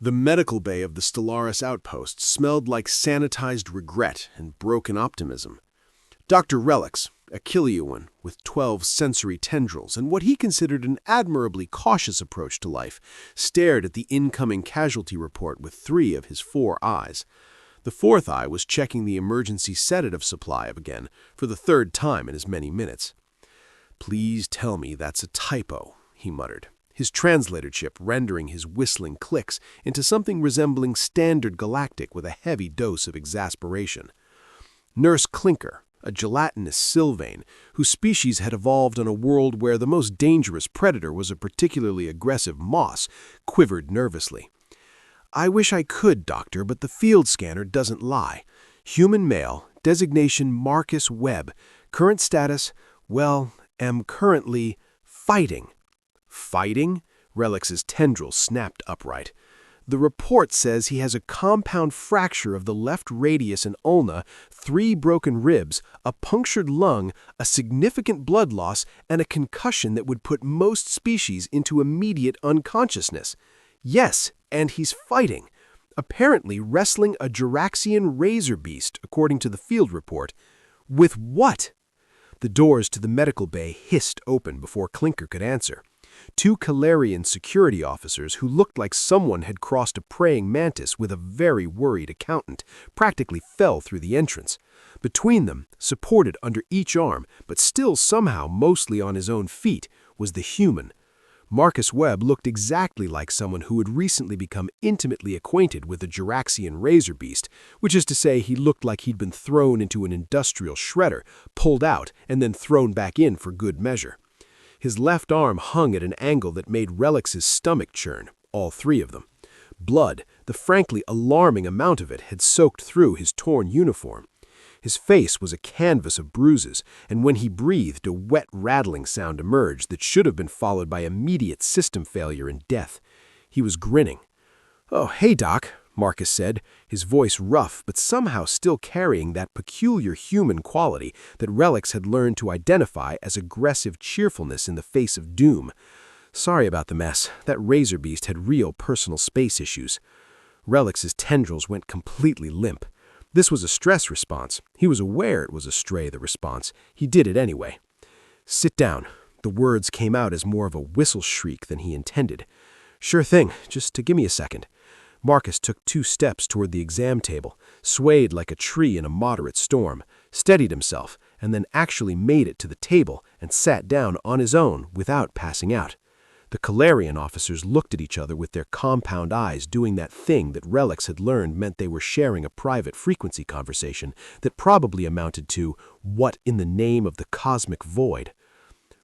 The medical bay of the Stellaris outpost smelled like sanitized regret and broken optimism. Dr. Relics, a Kiliuan with 12 sensory tendrils and what he considered an admirably cautious approach to life, stared at the incoming casualty report with 3 of his 4 eyes. The 4th eye was checking the emergency sedative supply again for the 3rd time in as many minutes. "Please tell me that's a typo," he muttered, his translator chip rendering his whistling clicks into something resembling standard Galactic with a heavy dose of exasperation. Nurse Clinker, a gelatinous sylvane, whose species had evolved on a world where the most dangerous predator was a particularly aggressive moss, quivered nervously. "I wish I could, doctor, but the field scanner doesn't lie. Human male, designation Marcus Webb, current status, well, am currently fighting." "Fighting?" Relics's tendrils snapped upright. "The report says he has a compound fracture of the left radius and ulna, 3 broken ribs, a punctured lung, a significant blood loss, and a concussion that would put most species into immediate unconsciousness. Yes, and he's fighting. Apparently wrestling a Juraxian razor beast, according to the field report. With what?" The doors to the medical bay hissed open before Clinker could answer. 2 Calarian security officers who looked like someone had crossed a praying mantis with a very worried accountant practically fell through the entrance. Between them, supported under each arm, but still somehow mostly on his own feet, was the human. Marcus Webb looked exactly like someone who had recently become intimately acquainted with a Juraxian razor beast, which is to say he looked like he'd been thrown into an industrial shredder, pulled out, and then thrown back in for good measure. His left arm hung at an angle that made Relics' stomach churn, all 3 of them. Blood, the frankly alarming amount of it, had soaked through his torn uniform. His face was a canvas of bruises, and when he breathed, a wet rattling sound emerged that should have been followed by immediate system failure and death. He was grinning. "Oh, hey, Doc," Marcus said, his voice rough but somehow still carrying that peculiar human quality that Relics had learned to identify as aggressive cheerfulness in the face of doom. "Sorry about the mess. That razor beast had real personal space issues." Relics' tendrils went completely limp. This was a stress response. He was aware it was a stray, the response. He did it anyway. "Sit down." The words came out as more of a whistle shriek than he intended. "Sure thing. Just to give me a second." Marcus took 2 steps toward the exam table, swayed like a tree in a moderate storm, steadied himself, and then actually made it to the table and sat down on his own without passing out. The Calarian officers looked at each other with their compound eyes doing that thing that Relics had learned meant they were sharing a private frequency conversation that probably amounted to, "What in the name of the cosmic void?"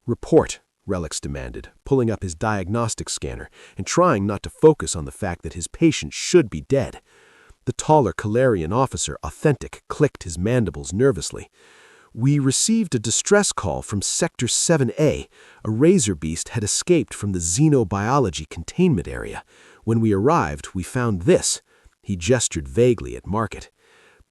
"Report," Relics demanded, pulling up his diagnostic scanner and trying not to focus on the fact that his patient should be dead. The taller Calarian officer, Authentic, clicked his mandibles nervously. "We received a distress call from Sector 7A. A razor beast had escaped from the xenobiology containment area. When we arrived, we found this." He gestured vaguely at Market.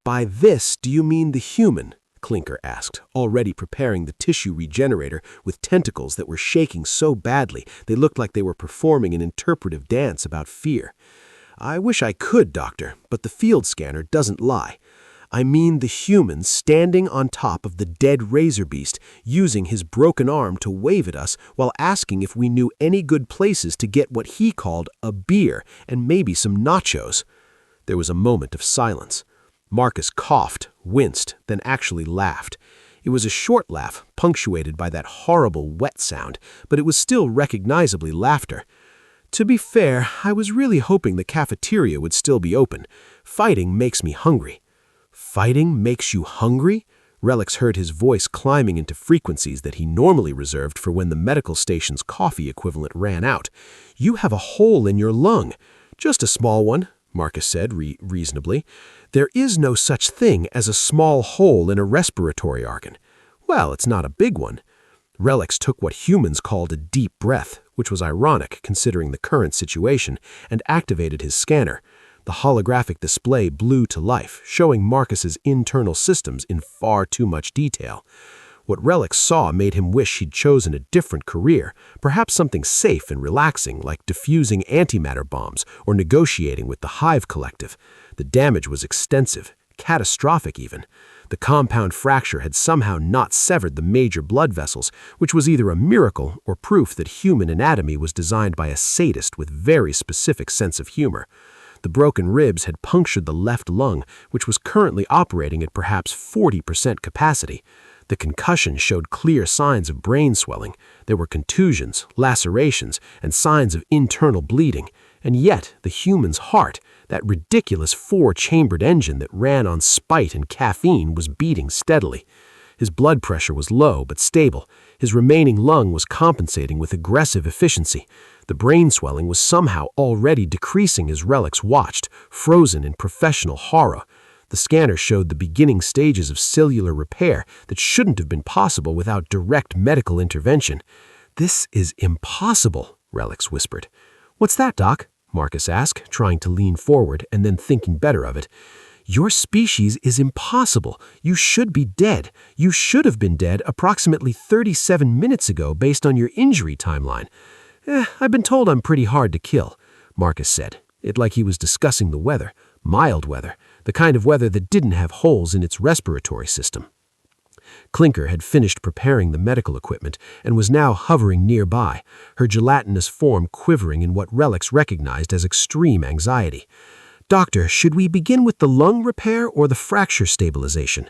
"By this, do you mean the human?" Clinker asked, already preparing the tissue regenerator with tentacles that were shaking so badly they looked like they were performing an interpretive dance about fear. "I wish I could, doctor, but the field scanner doesn't lie. I mean the human standing on top of the dead razor beast, using his broken arm to wave at us while asking if we knew any good places to get what he called a beer and maybe some nachos." There was a moment of silence. Marcus coughed, winced, then actually laughed. It was a short laugh, punctuated by that horrible wet sound, but it was still recognizably laughter. "To be fair, I was really hoping the cafeteria would still be open. Fighting makes me hungry." "Fighting makes you hungry?" Relics heard his voice climbing into frequencies that he normally reserved for when the medical station's coffee equivalent ran out. "You have a hole in your lung." "Just a small one," Marcus said reasonably. "There is no such thing as a small hole in a respiratory organ." "Well, it's not a big one." Relics took what humans called a deep breath, which was ironic considering the current situation, and activated his scanner. The holographic display blew to life, showing Marcus's internal systems in far too much detail. What Relics saw made him wish he'd chosen a different career, perhaps something safe and relaxing like diffusing antimatter bombs or negotiating with the Hive Collective. The damage was extensive, catastrophic even. The compound fracture had somehow not severed the major blood vessels, which was either a miracle or proof that human anatomy was designed by a sadist with very specific sense of humor. The broken ribs had punctured the left lung, which was currently operating at perhaps 40% capacity. The concussion showed clear signs of brain swelling. There were contusions, lacerations, and signs of internal bleeding. And yet, the human's heart, that ridiculous four-chambered engine that ran on spite and caffeine, was beating steadily. His blood pressure was low but stable. His remaining lung was compensating with aggressive efficiency. The brain swelling was somehow already decreasing as Relics watched, frozen in professional horror. The scanner showed the beginning stages of cellular repair that shouldn't have been possible without direct medical intervention. "This is impossible," Relics whispered. "What's that, Doc?" Marcus asked, trying to lean forward and then thinking better of it. "Your species is impossible. You should be dead. You should have been dead approximately 37 minutes ago based on your injury timeline." "I've been told I'm pretty hard to kill," Marcus said, it like he was discussing the weather, mild weather, the kind of weather that didn't have holes in its respiratory system. Clinker had finished preparing the medical equipment and was now hovering nearby, her gelatinous form quivering in what Relics recognized as extreme anxiety. "Doctor, should we begin with the lung repair or the fracture stabilization?"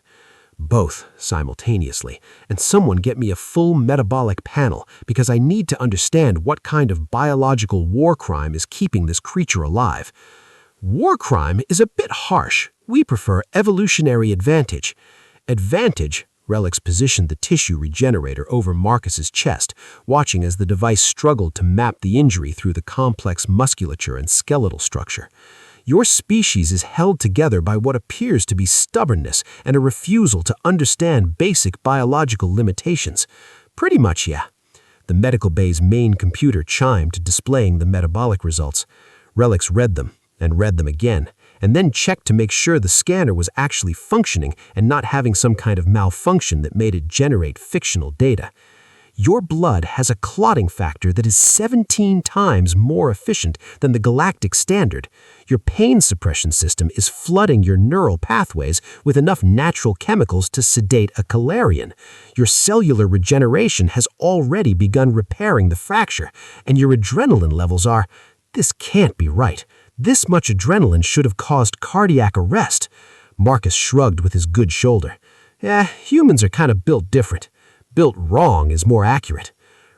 "Both, simultaneously, and someone get me a full metabolic panel because I need to understand what kind of biological war crime is keeping this creature alive." "War crime is a bit harsh. We prefer evolutionary advantage." "Advantage?" Relics positioned the tissue regenerator over Marcus's chest, watching as the device struggled to map the injury through the complex musculature and skeletal structure. "Your species is held together by what appears to be stubbornness and a refusal to understand basic biological limitations." "Pretty much, yeah." The medical bay's main computer chimed, displaying the metabolic results. Relics read them again, and then checked to make sure the scanner was actually functioning and not having some kind of malfunction that made it generate fictional data. "Your blood has a clotting factor that is 17 times more efficient than the Galactic standard. Your pain suppression system is flooding your neural pathways with enough natural chemicals to sedate a Calarian. Your cellular regeneration has already begun repairing the fracture, and your adrenaline levels are... This can't be right. This much adrenaline should have caused cardiac arrest." Marcus shrugged with his good shoulder. Humans are kind of built different. Built wrong is more accurate."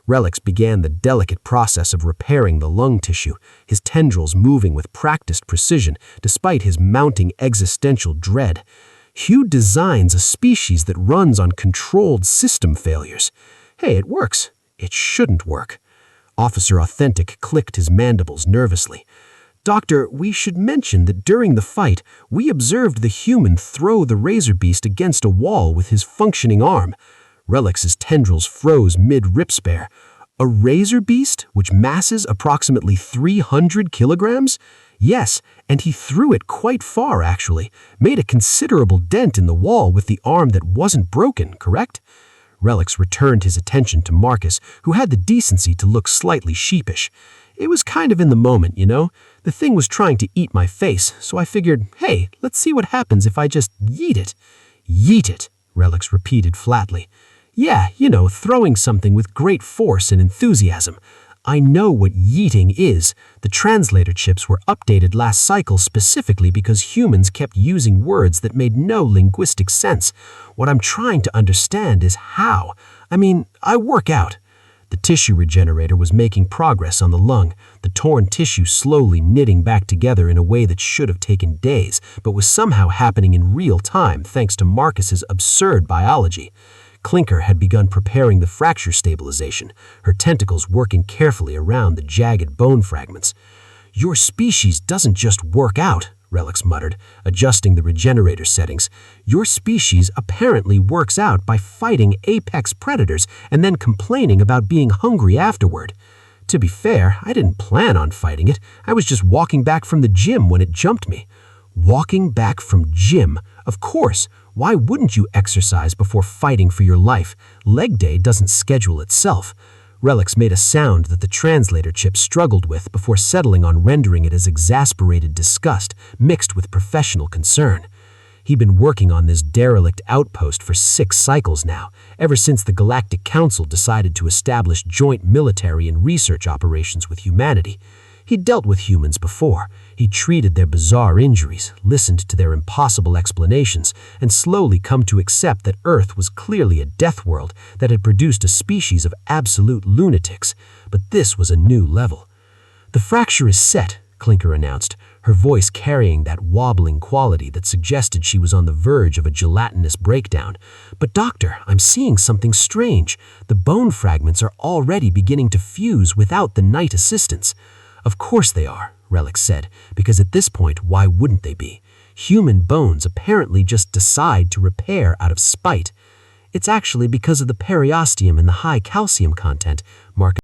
Relics began the delicate process of repairing the lung tissue, his tendrils moving with practiced precision despite his mounting existential dread. "Hugh designs a species that runs on controlled system failures. Hey, it works. It shouldn't work." Officer Authentic clicked his mandibles nervously. "Doctor, we should mention that during the fight, we observed the human throw the razor beast against a wall with his functioning arm." Relics' tendrils froze mid-rip spare. "A razor beast, which masses approximately 300 kilograms? Yes, and he threw it quite far, actually. Made a considerable dent in the wall with the arm that wasn't broken, correct?" Relics returned his attention to Marcus, who had the decency to look slightly sheepish. "It was kind of in the moment, you know? The thing was trying to eat my face, so I figured, hey, let's see what happens if I just yeet it." "Yeet it," Relics repeated flatly. "Yeah, you know, throwing something with great force and enthusiasm. I know what yeeting is. The translator chips were updated last cycle specifically because humans kept using words that made no linguistic sense. What I'm trying to understand is how. I work out." The tissue regenerator was making progress on the lung, the torn tissue slowly knitting back together in a way that should have taken days, but was somehow happening in real time thanks to Marcus's absurd biology. Clinker had begun preparing the fracture stabilization, her tentacles working carefully around the jagged bone fragments. "Your species doesn't just work out," Relics muttered, adjusting the regenerator settings. "Your species apparently works out by fighting apex predators and then complaining about being hungry afterward. To be fair, I didn't plan on fighting it. I was just walking back from the gym when it jumped me." Walking back from gym. Of course, why wouldn't you exercise before fighting for your life? Leg day doesn't schedule itself. Relics made a sound that the translator chip struggled with before settling on rendering it as exasperated disgust mixed with professional concern. He'd been working on this derelict outpost for 6 cycles now, ever since the Galactic Council decided to establish joint military and research operations with humanity. He'd dealt with humans before. He treated their bizarre injuries, listened to their impossible explanations, and slowly come to accept that Earth was clearly a death world that had produced a species of absolute lunatics. But this was a new level. "The fracture is set," Clinker announced, her voice carrying that wobbling quality that suggested she was on the verge of a gelatinous breakdown. "But doctor, I'm seeing something strange. The bone fragments are already beginning to fuse without the night assistance." "Of course they are," Relics said, "because at this point, why wouldn't they be? Human bones apparently just decide to repair out of spite. It's actually because of the periosteum and the high calcium content," Marcus